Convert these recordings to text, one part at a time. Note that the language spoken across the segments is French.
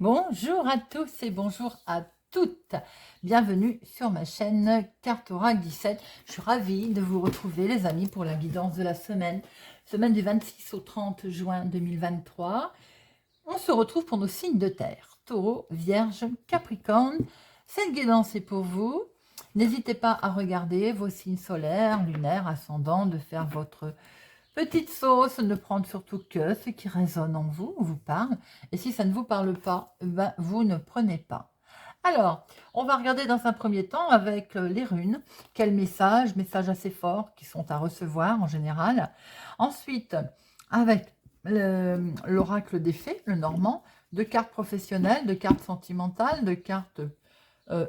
Bonjour à tous et bonjour à toutes. Bienvenue sur ma chaîne Cartorac 17. Je suis ravie de vous retrouver les amis pour la guidance de la semaine du 26 au 30 juin 2023. On se retrouve pour nos signes de terre, Taureau, Vierge, Capricorne. Cette guidance est pour vous. N'hésitez pas à regarder vos signes solaires, lunaires, ascendants, de faire votre petite sauce, ne prendre surtout que ce qui résonne en vous, vous parle. Et si ça ne vous parle pas, ben, vous ne prenez pas. Alors, on va regarder dans un premier temps avec les runes, quels messages assez forts qui sont à recevoir en général. Ensuite, avec l'oracle des fées, le normand, de cartes professionnelles, de cartes sentimentales, de cartes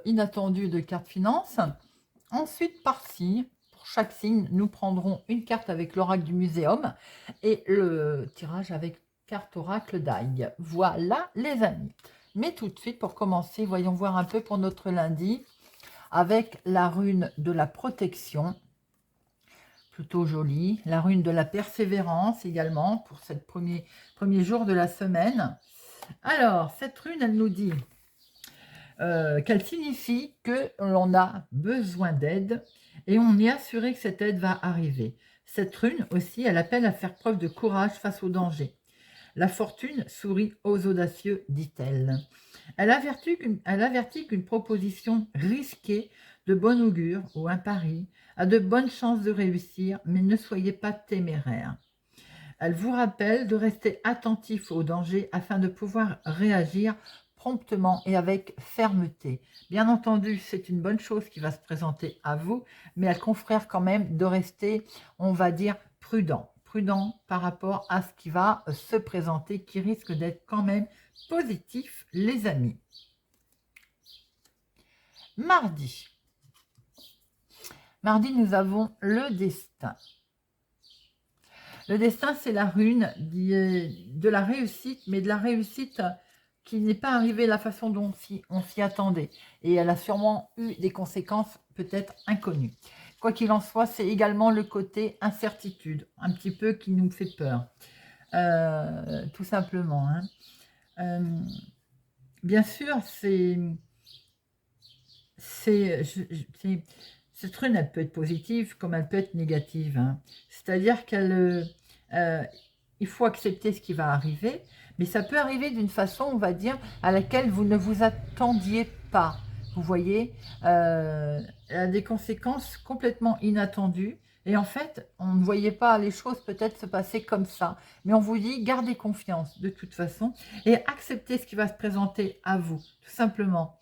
inattendues, de cartes finances. Ensuite, par signe, pour chaque signe, nous prendrons une carte avec l'oracle du muséum et le tirage avec carte oracle d'ail. Voilà les amis. Mais tout de suite, pour commencer, voyons voir un peu pour notre lundi avec la rune de la protection, plutôt jolie, la rune de la persévérance également pour ce premier jour de la semaine. Alors, cette rune, elle nous dit qu'elle signifie que l'on a besoin d'aide et on est assuré que cette aide va arriver. Cette rune aussi, elle appelle à faire preuve de courage face au danger. La fortune sourit aux audacieux, dit-elle. Elle avertit qu'une proposition risquée de bon augure ou un pari a de bonnes chances de réussir, mais ne soyez pas téméraire. Elle vous rappelle de rester attentif aux dangers afin de pouvoir réagir promptement et avec fermeté. Bien entendu, c'est une bonne chose qui va se présenter à vous, mais elle confère quand même de rester, on va dire, prudent par rapport à ce qui va se présenter, qui risque d'être quand même positif, les amis. Mardi, nous avons le destin. Le destin, c'est la rune de la réussite, mais de la réussite qui n'est pas arrivée de la façon dont on s'y attendait. Et elle a sûrement eu des conséquences peut-être inconnues. Quoi qu'il en soit, c'est également le côté incertitude, un petit peu qui nous fait peur. Tout simplement. Bien sûr, cette rune, elle peut être positive comme elle peut être négative. C'est-à-dire qu'il faut accepter ce qui va arriver, mais ça peut arriver d'une façon, on va dire, à laquelle vous ne vous attendiez pas. Vous voyez, elle a des conséquences complètement inattendues. Et en fait, on ne voyait pas les choses peut-être se passer comme ça. Mais on vous dit, gardez confiance de toute façon et acceptez ce qui va se présenter à vous, tout simplement.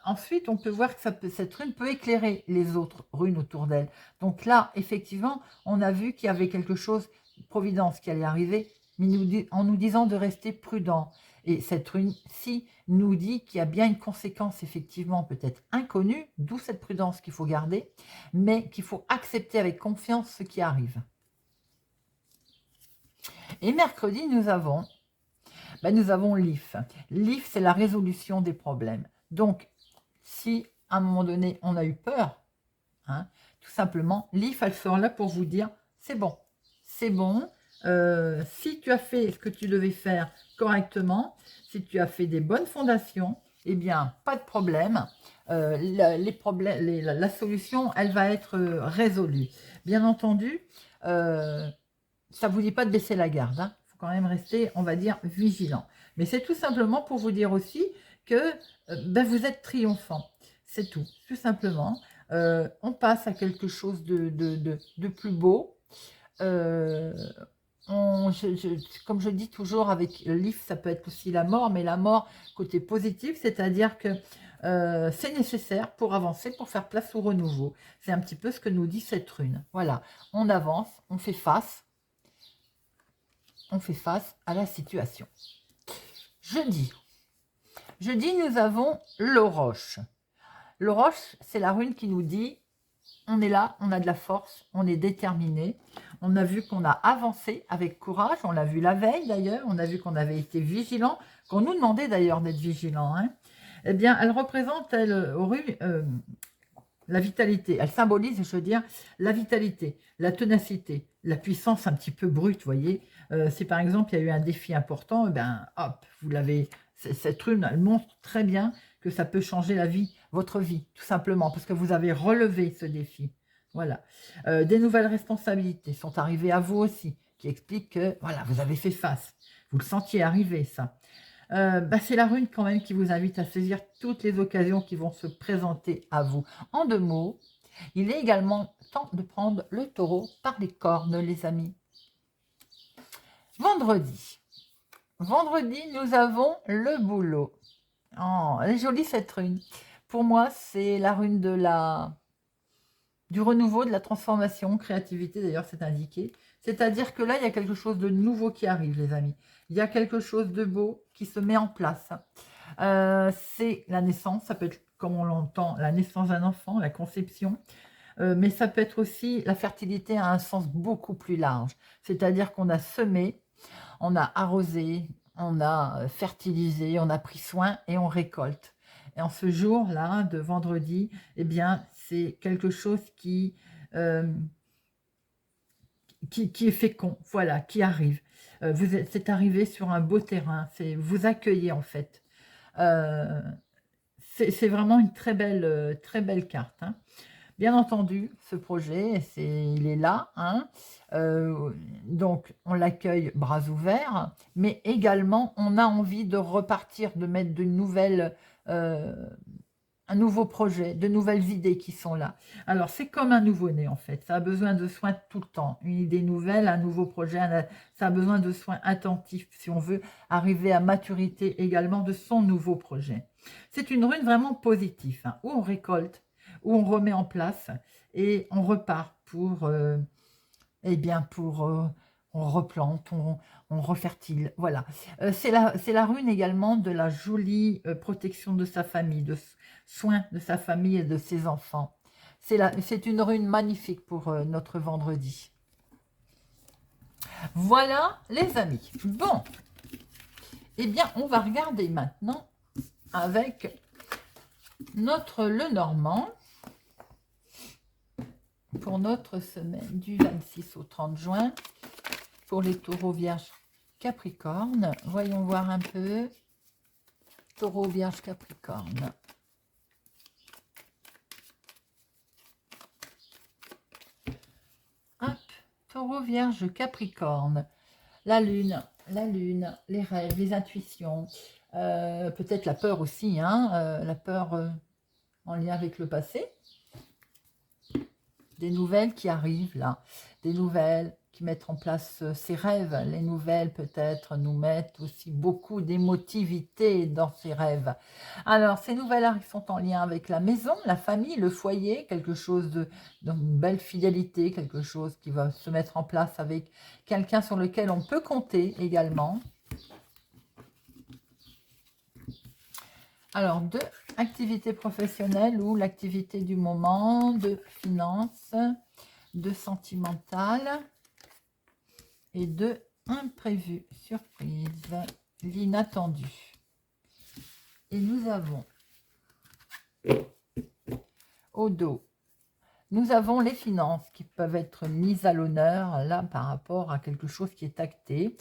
Ensuite, on peut voir que cette rune peut éclairer les autres runes autour d'elle. Donc là, effectivement, on a vu qu'il y avait quelque chose, providence qui allait arriver, mais en nous disant de rester prudent. Et cette rune-ci nous dit qu'il y a bien une conséquence effectivement peut-être inconnue, d'où cette prudence qu'il faut garder, mais qu'il faut accepter avec confiance ce qui arrive. Et mercredi, nous avons l'IF. L'IF, c'est la résolution des problèmes. Donc, si à un moment donné, on a eu peur, tout simplement, l'IF, elle sera là pour vous dire, c'est bon, c'est bon. Si tu as fait ce que tu devais faire correctement, si tu as fait des bonnes fondations, eh bien, pas de problème. La solution, elle va être résolue. Bien entendu, ça ne vous dit pas de baisser la garde. Il faut quand même rester, on va dire, vigilant. Mais c'est tout simplement pour vous dire aussi que vous êtes triomphant. C'est tout simplement. On passe à quelque chose de plus beau. Comme je dis toujours avec l'IF, ça peut être aussi la mort, mais la mort côté positif, c'est-à-dire que c'est nécessaire pour avancer, pour faire place au renouveau. C'est un petit peu ce que nous dit cette rune. Voilà, on avance, on fait face à la situation. Jeudi, nous avons l'Oroche. L'Oroche, c'est la rune qui nous dit on est là, on a de la force, on est déterminé. On a vu qu'on a avancé avec courage, on l'a vu la veille d'ailleurs, on a vu qu'on avait été vigilant, qu'on nous demandait d'ailleurs d'être vigilant. Eh bien, elle représente, la vitalité. Elle symbolise, je veux dire, la vitalité, la ténacité, la puissance un petit peu brute, vous voyez. Si par exemple, il y a eu un défi important, hop, vous l'avez Cette rune, elle montre très bien que ça peut changer la vie, votre vie, tout simplement, parce que vous avez relevé ce défi. Voilà. Des nouvelles responsabilités sont arrivées à vous aussi, qui expliquent que, voilà, vous avez fait face. Vous le sentiez arriver, ça. C'est la rune quand même qui vous invite à saisir toutes les occasions qui vont se présenter à vous. En 2 mots, il est également temps de prendre le taureau par les cornes, les amis. Vendredi. Vendredi, nous avons le boulot. Oh, elle est jolie cette rune. Pour moi, c'est la rune du renouveau, de la transformation, créativité, d'ailleurs c'est indiqué. C'est-à-dire que là, il y a quelque chose de nouveau qui arrive, les amis. Il y a quelque chose de beau qui se met en place. C'est la naissance, ça peut être, comme on l'entend, la naissance d'un enfant, la conception. Mais ça peut être aussi, la fertilité a un sens beaucoup plus large. C'est-à-dire qu'on a semé, on a arrosé, on a fertilisé, on a pris soin et on récolte. Et en ce jour-là, de vendredi, eh bien, c'est quelque chose euh, qui est fécond, voilà, qui arrive. C'est arrivé sur un beau terrain, vous accueillez en fait. Euh, c'est vraiment une très belle carte, hein. Bien entendu, ce projet, il est là, hein. Donc on l'accueille bras ouverts, mais également on a envie de repartir, de mettre un nouveau projet, de nouvelles idées qui sont là. Alors c'est comme un nouveau-né en fait, ça a besoin de soins tout le temps. Une idée nouvelle, un nouveau projet, ça a besoin de soins attentifs si on veut arriver à maturité également de son nouveau projet. C'est une rune vraiment positive, hein, où on récolte, où on remet en place et on repart pour, on replante, on refertile, voilà. C'est la rune également de la jolie protection de sa famille, de soin de sa famille et de ses enfants. C'est une rune magnifique pour notre vendredi. Voilà les amis. Bon, eh bien on va regarder maintenant avec notre Lenormand pour notre semaine du 26 au 30 juin pour les taureaux vierges capricorne. Voyons voir un peu. Taureau vierge capricorne. Hop, taureau vierge capricorne. La lune, les rêves, les intuitions, peut-être la peur aussi, hein, la peur en lien avec le passé. Des nouvelles qui arrivent là, des nouvelles qui mettent en place ces rêves. Les nouvelles peut-être nous mettent aussi beaucoup d'émotivité dans ces rêves. Alors ces nouvelles sont en lien avec la maison, la famille, le foyer, quelque chose d'une belle fidélité, quelque chose qui va se mettre en place avec quelqu'un sur lequel on peut compter également. Alors, de activité professionnelle ou l'activité du moment, de finance, de sentimental et de imprévu, surprise, l'inattendu. Et nous avons au dos, nous avons les finances qui peuvent être mises à l'honneur là par rapport à quelque chose qui est acté.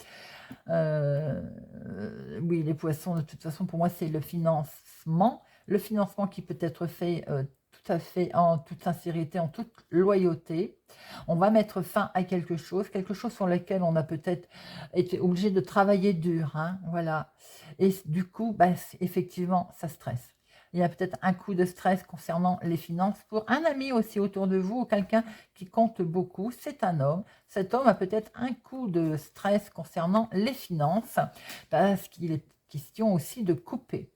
Oui, les poissons, de toute façon, pour moi, c'est le financement. Le financement qui peut être fait tout à fait en toute sincérité, en toute loyauté. On va mettre fin à quelque chose sur lequel on a peut-être été obligé de travailler dur, hein, voilà. Et du coup, effectivement, ça stresse. Il y a peut-être un coup de stress concernant les finances pour un ami aussi autour de vous ou quelqu'un qui compte beaucoup. C'est un homme. Cet homme a peut-être un coup de stress concernant les finances parce qu'il est question aussi de couper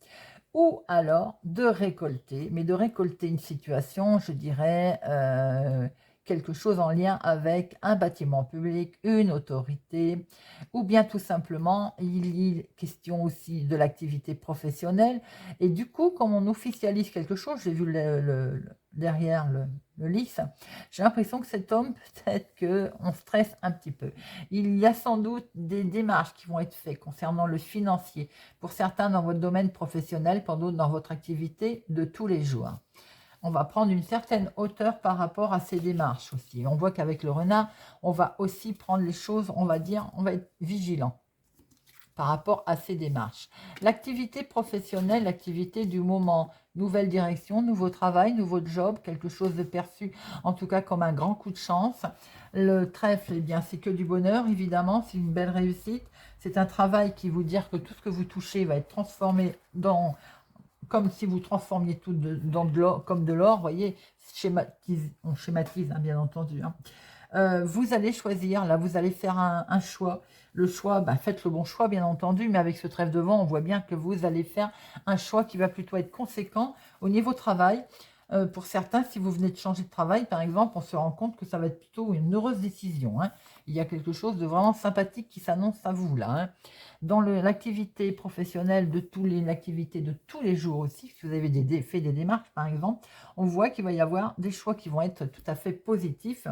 ou alors de récolter, mais de récolter une situation, je dirais, quelque chose en lien avec un bâtiment public, une autorité, ou bien tout simplement, il est question aussi de l'activité professionnelle. Et du coup, comme on officialise quelque chose, j'ai vu derrière le lys, j'ai l'impression que cet homme, peut-être qu'on stresse un petit peu. Il y a sans doute des démarches qui vont être faites concernant le financier, pour certains dans votre domaine professionnel, pour d'autres dans votre activité de tous les jours. On va prendre une certaine hauteur par rapport à ces démarches aussi. On voit qu'avec le renard, on va aussi prendre les choses, on va dire, on va être vigilant. par rapport à ces démarches. L'activité professionnelle, l'activité du moment, nouvelle direction, nouveau travail, nouveau job, quelque chose de perçu en tout cas comme un grand coup de chance. Le trèfle, eh bien, c'est que du bonheur, évidemment, c'est une belle réussite. C'est un travail qui vous dit que tout ce que vous touchez va être transformé dans, comme si vous transformiez tout dans de l'or, comme de l'or, vous voyez, on schématise, hein, bien entendu. Hein. Vous allez choisir, là, vous allez faire un choix. Le choix, bah, faites le bon choix, bien entendu, mais avec ce trèfle devant, on voit bien que vous allez faire un choix qui va plutôt être conséquent au niveau travail. Pour certains, si vous venez de changer de travail, par exemple, on se rend compte que ça va être plutôt une heureuse décision. Hein. Il y a quelque chose de vraiment sympathique qui s'annonce à vous, là. Hein. Dans l'activité professionnelle l'activité de tous les jours aussi, si vous avez fait des démarches, par exemple, on voit qu'il va y avoir des choix qui vont être tout à fait positifs.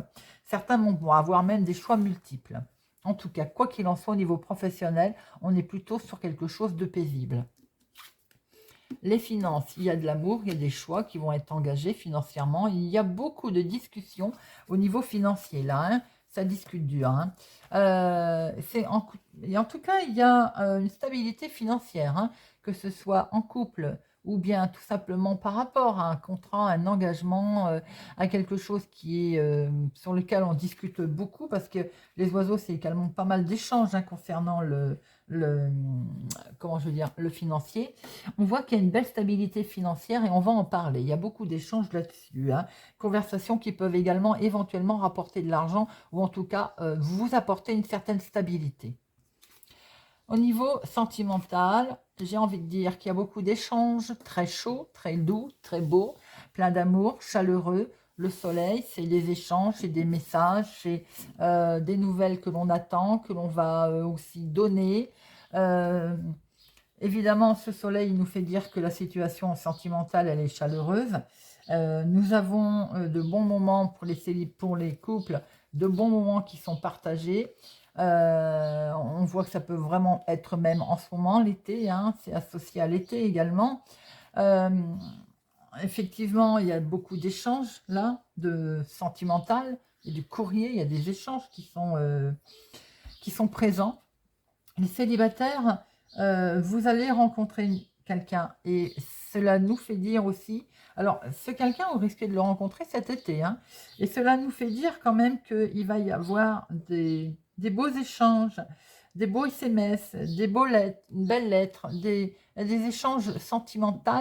Certains vont avoir même des choix multiples. En tout cas, quoi qu'il en soit, au niveau professionnel, on est plutôt sur quelque chose de paisible. Les finances, il y a de l'amour, il y a des choix qui vont être engagés financièrement. Il y a beaucoup de discussions au niveau financier, là. Hein. Ça discute dur. Hein. Et en tout cas, il y a une stabilité financière, hein, que ce soit en couple ou bien tout simplement par rapport à un contrat, un engagement, à quelque chose qui est sur lequel on discute beaucoup, parce que les oiseaux, c'est également pas mal d'échanges, hein, concernant le, comment je veux dire, le financier. On voit qu'il y a une belle stabilité financière et on va en parler. Il y a beaucoup d'échanges là-dessus. Hein. Conversations qui peuvent également éventuellement rapporter de l'argent ou en tout cas vous apporter une certaine stabilité. Au niveau sentimental, j'ai envie de dire qu'il y a beaucoup d'échanges, très chauds, très doux, très beaux, plein d'amour, chaleureux. Le soleil, c'est des échanges, c'est des messages, c'est des nouvelles que l'on attend, que l'on va aussi donner. Euh, Évidemment, ce soleil nous fait dire que la situation sentimentale, elle est chaleureuse. Nous avons de bons moments pour les couples, de bons moments qui sont partagés. On voit que ça peut vraiment être même en ce moment, l'été, hein, c'est associé à l'été également. Euh, Effectivement, il y a beaucoup d'échanges là, de sentimental, et du courrier, il y a des échanges qui sont présents. Les célibataires, vous allez rencontrer quelqu'un et cela nous fait dire aussi, alors ce quelqu'un, vous risquez de le rencontrer cet été, hein, et cela nous fait dire quand même qu'il va y avoir des beaux échanges, des beaux SMS, une belle lettre, des échanges sentimentaux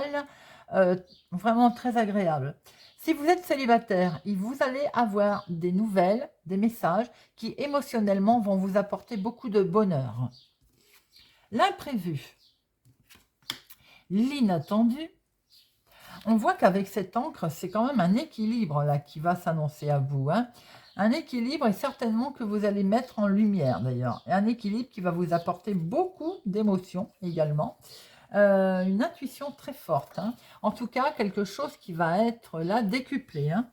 vraiment très agréables. Si vous êtes célibataire, vous allez avoir des nouvelles, des messages qui émotionnellement vont vous apporter beaucoup de bonheur. L'imprévu, l'inattendu, on voit qu'avec cette encre, c'est quand même un équilibre là qui va s'annoncer à vous. Hein. Un équilibre et certainement que vous allez mettre en lumière d'ailleurs. Et un équilibre qui va vous apporter beaucoup d'émotions également. Une intuition très forte. Hein. En tout cas, quelque chose qui va être là décuplé. Hein.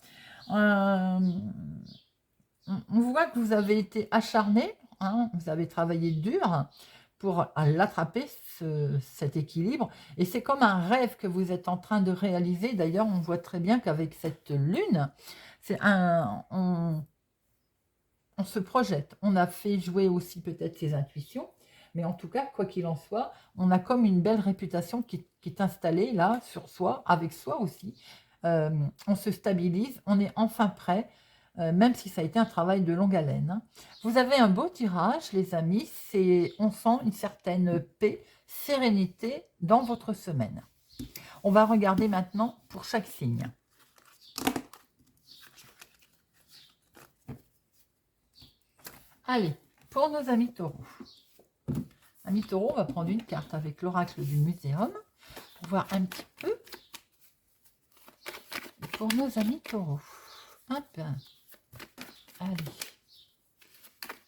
On voit que vous avez été acharné, hein, vous avez travaillé dur pour l'attraper, cet équilibre. Et c'est comme un rêve que vous êtes en train de réaliser. D'ailleurs, on voit très bien qu'avec cette lune, on se projette. On a fait jouer aussi peut-être ses intuitions. Mais en tout cas, quoi qu'il en soit, on a comme une belle réputation qui est installée là, sur soi, avec soi aussi. On se stabilise, on est enfin prêt. Même si ça a été un travail de longue haleine. Hein. Vous avez un beau tirage, les amis. On sent une certaine paix, sérénité dans votre semaine. On va regarder maintenant pour chaque signe. Allez, pour nos amis taureaux. Amis taureaux, on va prendre une carte avec l'oracle du muséum pour voir un petit peu pour nos amis taureaux. Hop. Allez,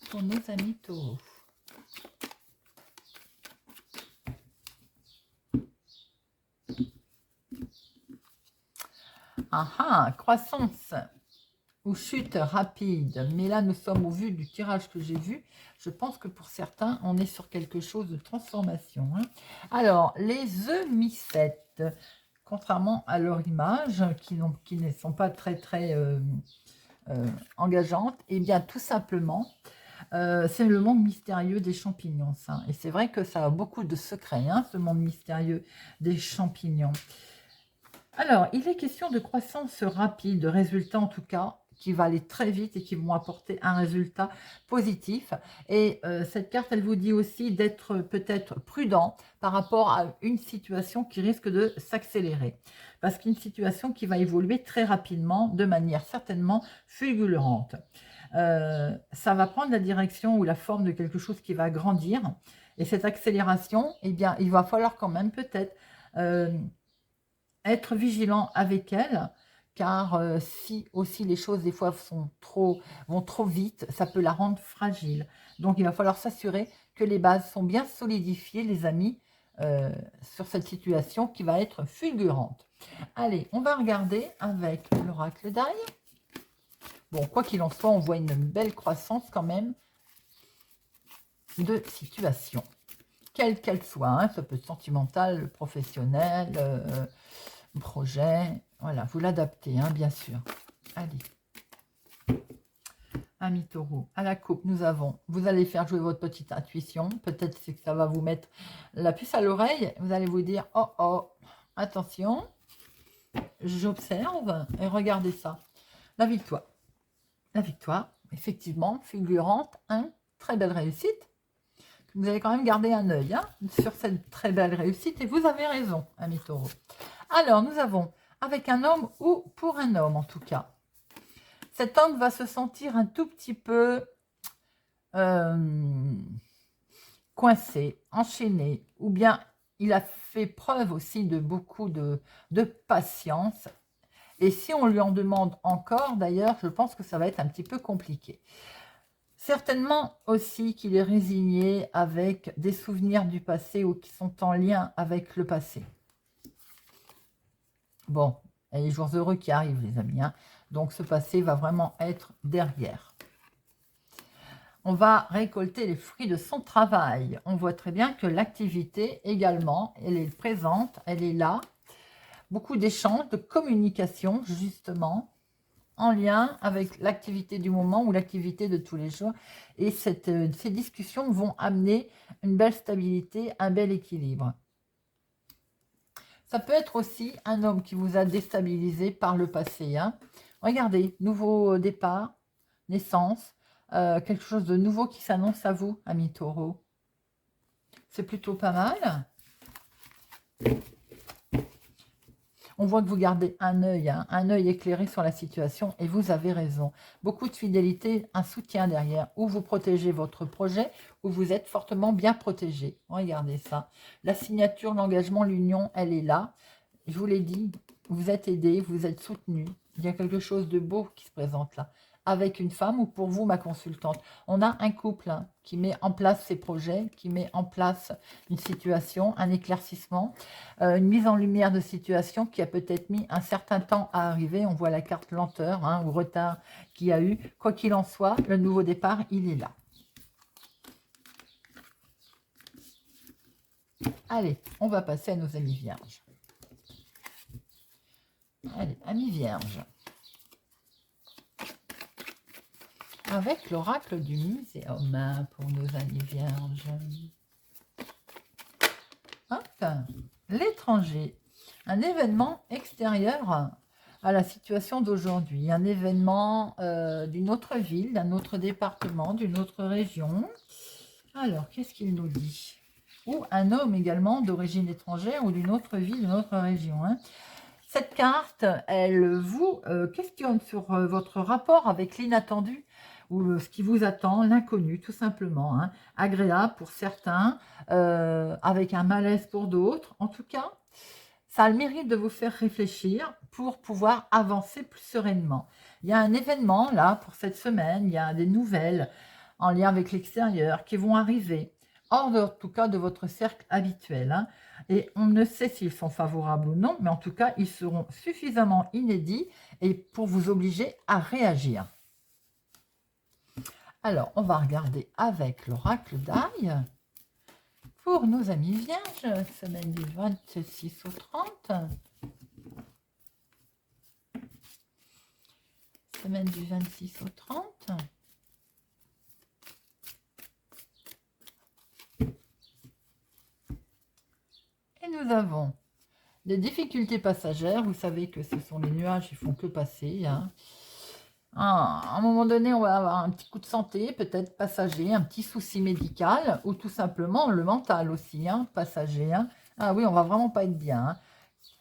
pour nos amis taureaux. Ah, croissance ou chute rapide. Mais là, nous sommes au vu du tirage que j'ai vu. Je pense que pour certains, on est sur quelque chose de transformation. Hein. Alors, les œufs mi-sept, contrairement à leur image, qui ne sont pas très engageantes, et bien tout simplement, C'est le monde mystérieux des champignons, ça. Et c'est vrai que ça a beaucoup de secrets, hein, ce monde mystérieux des champignons. Alors, il est question de croissance rapide, de résultats en tout cas, qui va aller très vite et qui vont apporter un résultat positif. Et cette carte, elle vous dit aussi d'être peut-être prudent par rapport à une situation qui risque de s'accélérer. Parce qu'une situation qui va évoluer très rapidement, de manière certainement fulgurante. Ça va prendre la direction ou la forme de quelque chose qui va grandir. Et cette accélération, eh bien, il va falloir quand même peut-être être vigilant avec elle, car si aussi les choses des fois vont trop vite, ça peut la rendre fragile. Donc il va falloir s'assurer que les bases sont bien solidifiées, les amis, sur cette situation qui va être fulgurante. Allez, on va regarder avec l'oracle d'ail. Bon, quoi qu'il en soit, on voit une belle croissance quand même de situation, quelle qu'elle soit, hein, ça peut être sentimental, professionnel, projet, voilà, vous l'adaptez, hein, bien sûr. Allez, ami taureau, à la coupe, nous avons, vous allez faire jouer votre petite intuition, peut-être c'est que ça va vous mettre la puce à l'oreille, vous allez vous dire, oh oh, attention, j'observe, et regardez ça, la victoire, effectivement, fulgurante, hein, très belle réussite. Vous allez quand même garder un œil, hein, sur cette très belle réussite, et vous avez raison, ami taureau. Alors, nous avons avec un homme ou pour un homme, en tout cas. Cet homme va se sentir un tout petit peu coincé, enchaîné, ou bien il a fait preuve aussi de beaucoup de patience. Et si on lui en demande encore, d'ailleurs, je pense que ça va être un petit peu compliqué. Certainement aussi qu'il est résigné avec des souvenirs du passé ou qui sont en lien avec le passé. Bon, il y a les jours heureux qui arrivent, les amis, hein. Donc, ce passé va vraiment être derrière. On va récolter les fruits de son travail. On voit très bien que l'activité également, elle est présente, elle est là. Beaucoup d'échanges, de communication, justement, en lien avec l'activité du moment ou l'activité de tous les jours. Et ces discussions vont amener une belle stabilité, un bel équilibre. Ça peut être aussi un homme qui vous a déstabilisé par le passé, hein. Regardez, nouveau départ, naissance, quelque chose de nouveau qui s'annonce à vous, ami taureau. C'est plutôt pas mal. On voit que vous gardez un œil éclairé sur la situation et vous avez raison. Beaucoup de fidélité, un soutien derrière, où vous protégez votre projet, où vous êtes fortement bien protégé. Regardez ça. La signature, l'engagement, l'union, elle est là. Je vous l'ai dit, vous êtes aidé, vous êtes soutenu. Il y a quelque chose de beau qui se présente là. Avec une femme ou pour vous, ma consultante. On a un couple, hein, qui met en place ses projets, qui met en place une situation, un éclaircissement, une mise en lumière de situation qui a peut-être mis un certain temps à arriver. On voit la carte lenteur, hein, ou retard qu'il y a eu. Quoi qu'il en soit, le nouveau départ, il est là. Allez, on va passer à nos amis vierges. Allez, amis vierges. Avec l'oracle du muséum pour nos amis vierges. Hop, l'étranger. Un événement extérieur à la situation d'aujourd'hui. Un événement d'une autre ville, d'un autre département, d'une autre région. Alors, qu'est-ce qu'il nous dit? Ou un homme également d'origine étrangère ou d'une autre ville, d'une autre région, hein. Cette carte, elle vous questionne sur votre rapport avec l'inattendu ou ce qui vous attend, l'inconnu, tout simplement, hein. Agréable pour certains, avec un malaise pour d'autres. En tout cas, ça a le mérite de vous faire réfléchir pour pouvoir avancer plus sereinement. Il y a un événement là pour cette semaine, il y a des nouvelles en lien avec l'extérieur qui vont arriver, hors de, en tout cas de votre cercle habituel, hein. Et on ne sait s'ils sont favorables ou non, mais en tout cas, ils seront suffisamment inédits et pour vous obliger à réagir. Alors, on va regarder avec l'oracle d'ail. Pour nos amis vierges, semaine du 26 au 30. Semaine du 26 au 30. avons des difficultés passagères. Vous savez que ce sont les nuages, ils font que passer. Hein. À un moment donné, on va avoir un petit coup de santé, peut-être passager, un petit souci médical, ou tout simplement le mental aussi, hein, passager. Hein. Ah oui, on va vraiment pas être bien. Hein.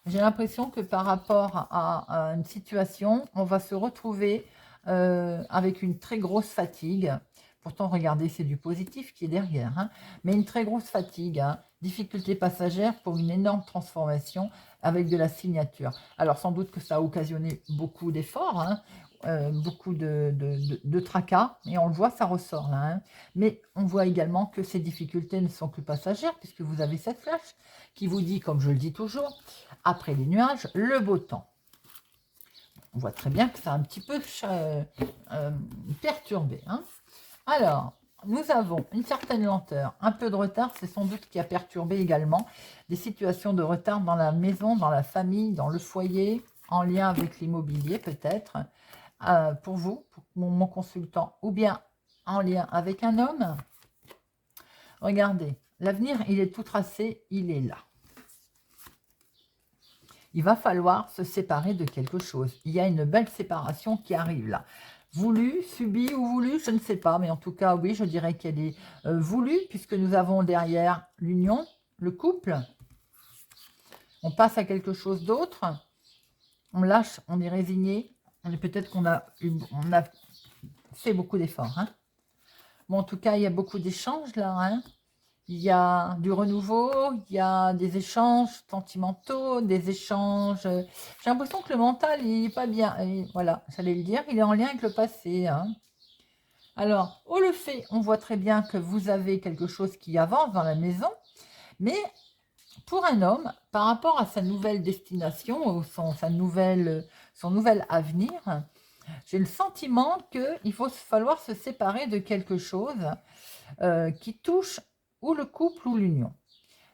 J'ai l'impression que par rapport à une situation, on va se retrouver avec une très grosse fatigue. Pourtant, regardez, c'est du positif qui est derrière. Hein. Mais une très grosse fatigue, hein. Difficulté passagère pour une énorme transformation avec de la signature. Alors, sans doute que ça a occasionné beaucoup d'efforts, hein, beaucoup de tracas. Et on le voit, ça ressort là. Hein. Mais on voit également que ces difficultés ne sont que passagères, puisque vous avez cette flèche qui vous dit, comme je le dis toujours, après les nuages, le beau temps. On voit très bien que ça a un petit peu perturbé. Hein. Alors, nous avons une certaine lenteur, un peu de retard, c'est sans doute qui a perturbé également des situations de retard dans la maison, dans la famille, dans le foyer, en lien avec l'immobilier peut-être, pour vous, pour mon consultant, ou bien en lien avec un homme. Regardez, l'avenir, il est tout tracé, il est là. Il va falloir se séparer de quelque chose. Il y a une belle séparation qui arrive là. Voulu, subi ou voulu, je ne sais pas. Mais en tout cas, oui, je dirais qu'elle est voulue, puisque nous avons derrière l'union, le couple. On passe à quelque chose d'autre. On lâche, on est résigné. Peut-être qu'on a fait beaucoup d'efforts. Hein. Bon, en tout cas, il y a beaucoup d'échanges là. Hein. Il y a du renouveau, il y a des échanges sentimentaux, des échanges... J'ai l'impression que le mental, il n'est pas bien. Et voilà, j'allais le dire, il est en lien avec le passé. Hein. Alors, au le fait, on voit très bien que vous avez quelque chose qui avance dans la maison, mais pour un homme, par rapport à sa nouvelle destination, son nouvel avenir, j'ai le sentiment qu'il faut falloir se séparer de quelque chose qui touche ou le couple ou l'union.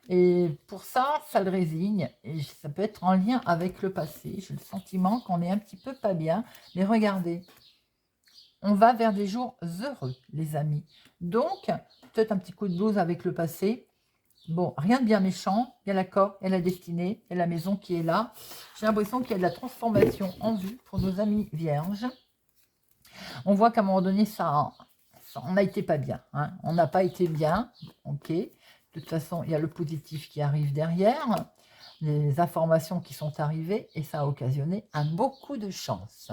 Et pour ça, ça le résigne. Et ça peut être en lien avec le passé. J'ai le sentiment qu'on est un petit peu pas bien. Mais regardez, on va vers des jours heureux, les amis. Donc, peut-être un petit coup de blues avec le passé. Bon, rien de bien méchant. Il y a l'accord, il y a la destinée, il y a la maison qui est là. J'ai l'impression qu'il y a de la transformation en vue pour nos amis vierges. On voit qu'à un moment donné, on n'a été pas bien. Hein. On n'a pas été bien. Ok. De toute façon, il y a le positif qui arrive derrière, les informations qui sont arrivées, et ça a occasionné un beaucoup de chance.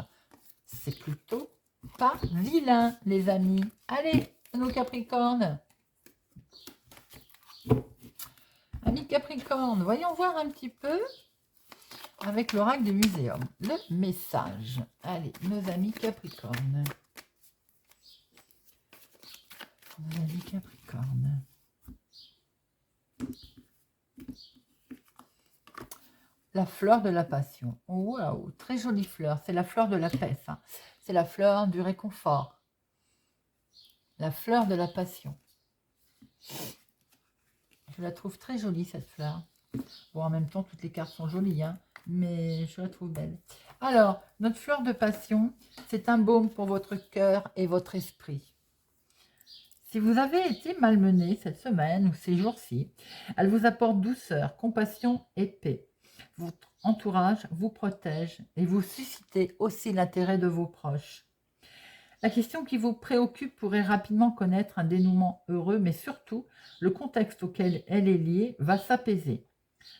C'est plutôt pas vilain, les amis. Allez, nos Capricornes. Amis Capricornes, voyons voir un petit peu avec l'oracle du muséum. Le message. Allez, nos amis Capricornes. Nos amis Capricornes. La fleur de la passion. Waouh, très jolie fleur. C'est la fleur de la paix, ça. C'est la fleur du réconfort. La fleur de la passion. Je la trouve très jolie, cette fleur. Bon, en même temps, toutes les cartes sont jolies, hein, mais je la trouve belle. Alors, notre fleur de passion, c'est un baume pour votre cœur et votre esprit. Si vous avez été malmené cette semaine ou ces jours-ci, elle vous apporte douceur, compassion et paix. Votre entourage vous protège et vous suscitez aussi l'intérêt de vos proches. La question qui vous préoccupe pourrait rapidement connaître un dénouement heureux, mais surtout, le contexte auquel elle est liée va s'apaiser.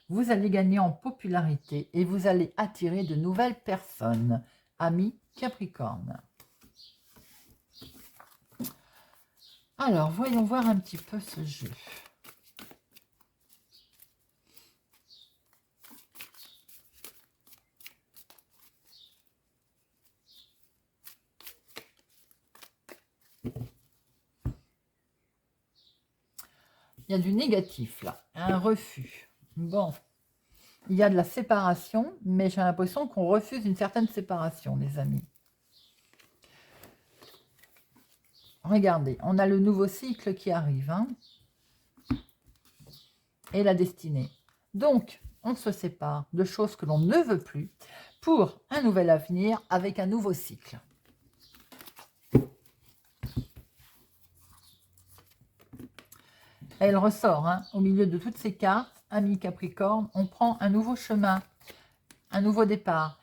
Vous allez gagner en popularité et vous allez attirer de nouvelles personnes. Amis Capricorne. Alors, voyons voir un petit peu ce jeu. Il y a du négatif là, un refus. Bon, il y a de la séparation, mais j'ai l'impression qu'on refuse une certaine séparation, les amis. Regardez, on a le nouveau cycle qui arrive, hein, et la destinée. Donc, on se sépare de choses que l'on ne veut plus pour un nouvel avenir avec un nouveau cycle. Elle ressort, hein, au milieu de toutes ces cartes, amis Capricorne, on prend un nouveau chemin, un nouveau départ.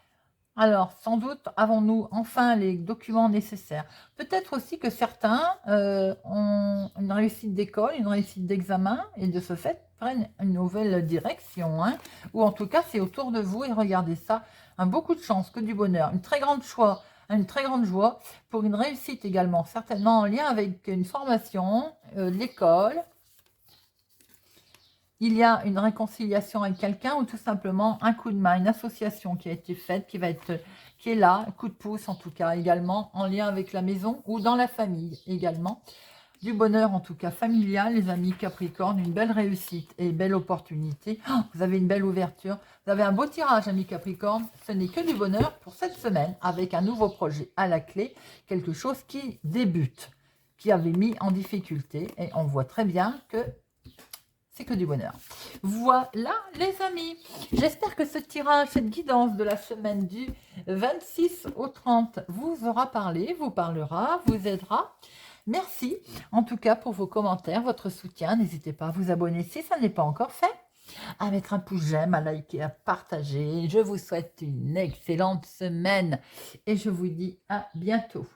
Alors, sans doute, avons-nous enfin les documents nécessaires. Peut-être aussi que certains ont une réussite d'école, une réussite d'examen, et de ce fait, prennent une nouvelle direction. Hein, ou en tout cas, c'est autour de vous, et regardez ça, beaucoup de chance, que du bonheur, une très grande joie pour une réussite également, certainement en lien avec une formation, l'école. Il y a une réconciliation avec quelqu'un ou tout simplement un coup de main, une association qui a été faite, qui est là, un coup de pouce en tout cas, également en lien avec la maison ou dans la famille également. Du bonheur en tout cas familial, les amis Capricorne, une belle réussite et une belle opportunité. Oh, vous avez une belle ouverture, vous avez un beau tirage, amis Capricorne. Ce n'est que du bonheur pour cette semaine avec un nouveau projet à la clé, quelque chose qui débute, qui avait mis en difficulté et on voit très bien que c'est que du bonheur. Voilà les amis, j'espère que ce tirage, cette guidance de la semaine du 26 au 30 vous aura parlé, vous parlera, vous aidera. Merci en tout cas pour vos commentaires, votre soutien. N'hésitez pas à vous abonner si ça n'est pas encore fait, à mettre un pouce j'aime, à liker, à partager. Je vous souhaite une excellente semaine et je vous dis à bientôt.